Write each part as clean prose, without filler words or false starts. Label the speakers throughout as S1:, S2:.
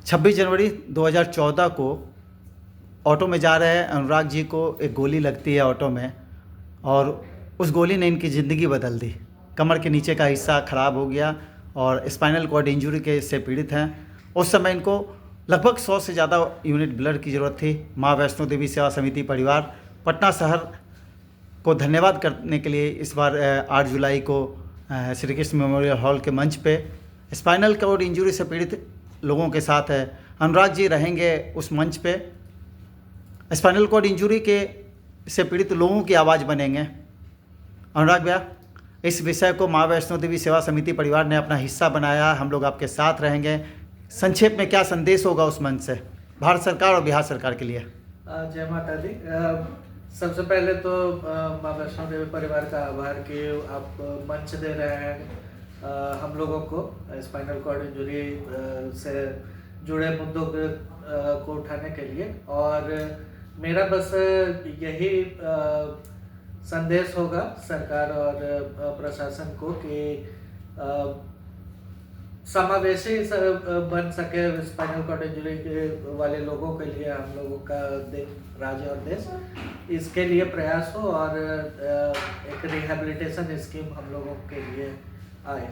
S1: 26 जनवरी 2014 को ऑटो में जा रहे अनुराग जी को एक गोली लगती है ऑटो में, और उस गोली ने इनकी ज़िंदगी बदल दी। कमर के नीचे का हिस्सा ख़राब हो गया और स्पाइनल कॉर्ड इंजरी के से पीड़ित हैं। उस समय इनको लगभग 100 से ज़्यादा यूनिट ब्लड की ज़रूरत थी। माँ वैष्णो देवी सेवा समिति परिवार पटना शहर को धन्यवाद करने के लिए इस बार 8 जुलाई को श्री कृष्ण मेमोरियल हॉल के मंच पे स्पाइनल कॉर्ड इंजरी से पीड़ित लोगों के साथ अनुराग जी रहेंगे। उस मंच पे स्पाइनल कॉर्ड इंजरी के से पीड़ित लोगों की आवाज़ बनेंगे। अनुराग भैया, इस विषय को माँ वैष्णो देवी सेवा समिति परिवार ने अपना हिस्सा बनाया, हम लोग आपके साथ रहेंगे। संक्षेप में क्या संदेश होगा उस मंच से भारत सरकार और बिहार सरकार के लिए?
S2: जय माता दी। सबसे पहले तो माँ वैष्णो देवी परिवार का आभार कि आप मंच दे रहे हैं हम लोगों को स्पाइनल कॉर्ड इंजरी से जुड़े मुद्दों को उठाने के लिए। और मेरा बस यही संदेश होगा सरकार और प्रशासन को कि समावेशी बन सके स्पाइनल कॉर्ड इंजरी वाले लोगों के लिए हम लोगों का राज्य और देश, इसके लिए प्रयास हो और एक रिहैबिलिटेशन स्कीम हम लोगों के लिए आए।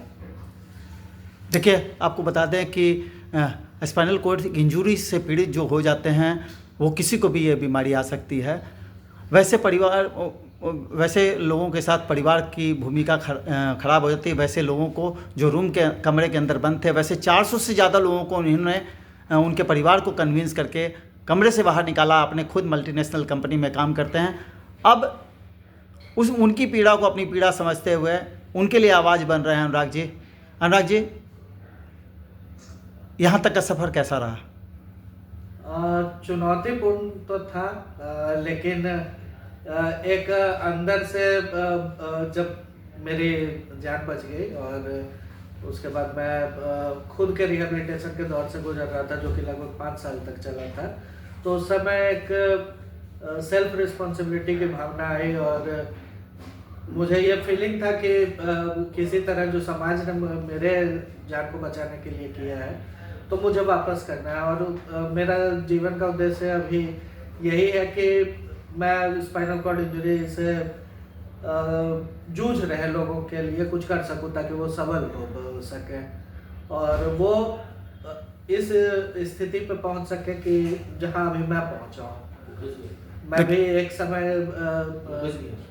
S1: देखिए, आपको बता दें कि स्पाइनल कॉर्ड इंजरी से पीड़ित जो हो जाते हैं वो किसी को भी ये बीमारी आ सकती है। वैसे लोगों के साथ परिवार की भूमिका खराब हो जाती है। वैसे लोगों को जो रूम के कमरे के अंदर बंद थे, वैसे 400 से ज़्यादा लोगों को उन्होंने उनके परिवार को कन्विंस करके कमरे से बाहर निकाला। अपने खुद मल्टीनेशनल कंपनी में काम करते हैं। अब उनकी पीड़ा को अपनी पीड़ा समझते हुए उनके लिए आवाज़ बन रहे हैं अनुराग जी। अनुराग जी, यहाँ तक का सफ़र कैसा रहा?
S2: चुनौतीपूर्ण तो था, लेकिन एक अंदर से जब मेरी जान बच गई और उसके बाद मैं खुद के रिहेबिलिटेशन के दौर से गुजर रहा था, जो कि लगभग 5 साल तक चला था। तो उस समय एक सेल्फ रिस्पॉन्सिबिलिटी की भावना आई और मुझे ये फीलिंग था कि किसी तरह जो समाज ने मेरे जान को बचाने के लिए किया है तो मुझे वापस करना है। और मेरा जीवन का उद्देश्य अभी यही है कि मैं स्पाइनल कॉर्ड इंजरी से जूझ रहे लोगों के लिए कुछ कर सकूं ताकि वो सबल हो सके और वो इस स्थिति पे पहुंच सके कि जहां अभी मैं पहुंचा हूं। मैं भी एक समय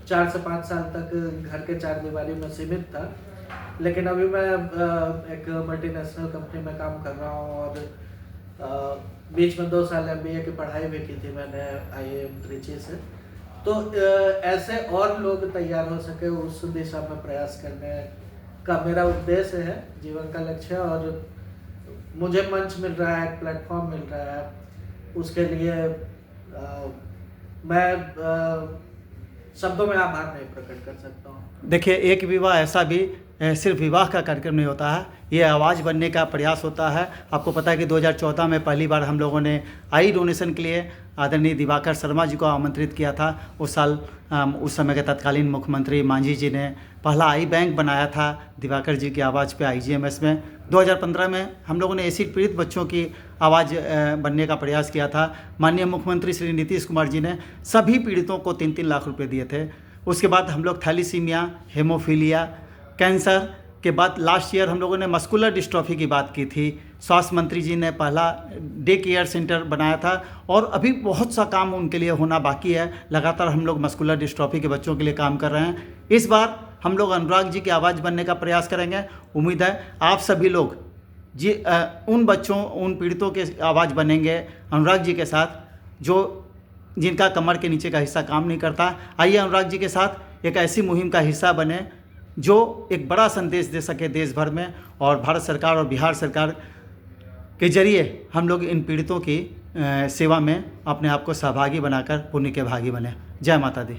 S2: 4 से 5 साल तक घर के 4 दीवारी में सीमित था, लेकिन अभी मैं एक मल्टीनेशनल कंपनी में काम कर रहा हूँ और बीच में 2 साल MBA की पढ़ाई भी की थी मैंने IIM त्रिची से। तो ऐसे और लोग तैयार हो सके उस दिशा में प्रयास करने का मेरा उद्देश्य है, जीवन का लक्ष्य है। और मुझे मंच मिल रहा है, प्लेटफॉर्म मिल रहा है, उसके लिए मैं शब्दों में आभार नहीं प्रकट कर सकता हूँ।
S1: देखिए, एक विवाह ऐसा भी सिर्फ विवाह का कार्यक्रम नहीं होता है, ये आवाज़ बनने का प्रयास होता है। आपको पता है कि 2014 में पहली बार हम लोगों ने आई डोनेशन के लिए आदरणीय दिवाकर शर्मा जी को आमंत्रित किया था। उस साल उस समय के तत्कालीन मुख्यमंत्री मांझी जी ने पहला आई बैंक बनाया था दिवाकर जी की आवाज़ पे IGMS में। 2015 में हम लोगों ने एसिड पीड़ित बच्चों की आवाज़ बनने का प्रयास किया था। माननीय मुख्यमंत्री श्री नीतीश कुमार जी ने सभी पीड़ितों को 3-3 लाख रुपए दिए थे। उसके बाद हम लोग थैलीसीमिया, हेमोफीलिया, कैंसर के बाद लास्ट ईयर हम लोगों ने मस्कुलर डिस्ट्रॉफी की बात की थी। स्वास्थ्य मंत्री जी ने पहला डे केयर सेंटर बनाया था और अभी बहुत सा काम उनके लिए होना बाकी है। लगातार हम लोग मस्कुलर डिस्ट्रॉफी के बच्चों के लिए काम कर रहे हैं। इस बार हम लोग अनुराग जी की आवाज़ बनने का प्रयास करेंगे। उम्मीद है आप सभी लोग जी उन बच्चों, उन पीड़ितों के आवाज़ बनेंगे अनुराग जी के साथ, जो जिनका कमर के नीचे का हिस्सा काम नहीं करता। आइए अनुराग जी के साथ एक ऐसी मुहिम का हिस्सा बने जो एक बड़ा संदेश दे सके देश भर में, और भारत सरकार और बिहार सरकार के जरिए हम लोग इन पीड़ितों की सेवा में अपने आप को सहभागी बनाकर पुण्य के भागी बने। जय माता दी।